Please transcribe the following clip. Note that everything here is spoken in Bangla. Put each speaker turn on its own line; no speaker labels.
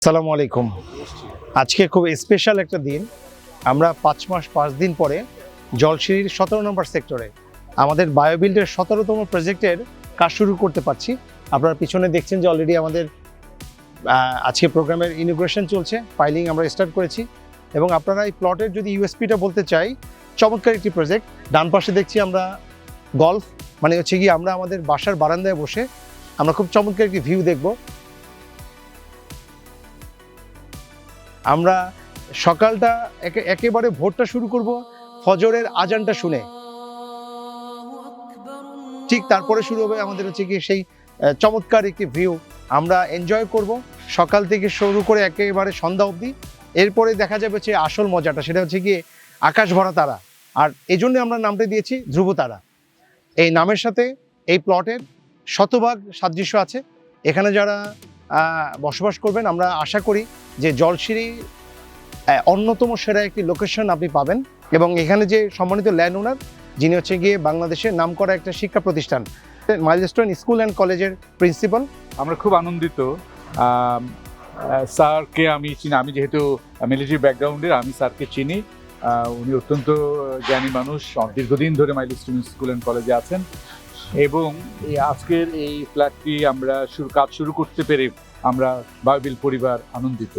আসসালামু আলাইকুম। আজকে খুব স্পেশাল একটা দিন। আমরা 5 মাস 5 দিন পরে জলশিরির 17 নম্বর সেক্টরে আমাদের বায়োবিল্ডের 17তম প্রজেক্টের কাজ শুরু করতে পারছি। আপনারা পিছনে দেখছেন যে অলরেডি আমাদের আজকে প্রোগ্রামের ইনোগ্রেশন চলছে, ফাইলিং আমরা স্টার্ট করেছি এবং আপনারা এই প্লটের যদি ইউএসপিটা বলতে চাই, চমৎকার একটি প্রজেক্ট। ডান পাশে দেখছি আমরা গলফ, মানে হচ্ছে গিয়ে আমরা আমাদের বাসার বারান্দায় বসে আমরা খুব চমৎকার একটি ভিউ দেখব। আমরা সকালটা একেবারে ভোরটা শুরু করব ফজরের আজানটা শুনে, ঠিক তারপরে শুরু হবে আমাদের হচ্ছে কি সেই চমৎকার একটি ভিউ আমরা এনজয় করব সকাল থেকে শুরু করে একেবারে সন্ধ্যা অবধি। এরপরে দেখা যাবে যে আসল মজাটা, সেটা হচ্ছে গিয়ে আকাশ ভরা তারা, আর এই জন্য আমরা নামটা দিয়েছি ধ্রুব তারা। এই নামের সাথে এই প্লটের শতভাগ সাদৃশ্য আছে। এখানে যারা বসবাস করবেন, আমরা আশা করি যে জলশিরি অন্যতম সেরা একটি লোকেশন আপনি পাবেন। এবং এখানে যে সম্মানিত ল্যান্ড ওনার, যিনি হচ্ছে গিয়ে বাংলাদেশের নামকরা একটা শিক্ষা প্রতিষ্ঠান মাইলস্টোন স্কুল অ্যান্ড কলেজের প্রিন্সিপাল।
আমরা খুব আনন্দিত। স্যারকে আমি চিনি, আমি যেহেতু মিলিটারি ব্যাকগ্রাউন্ডের, আমি স্যারকে চিনি। উনি অত্যন্ত জ্ঞানী মানুষ, দীর্ঘদিন ধরে মাইলস্টোন স্কুল অ্যান্ড কলেজে আছেন এবং আজকের এই ফ্ল্যাটটি আমরা কাজ শুরু করতে পেরে আমরা বায়োবিল পরিবার আনন্দিত।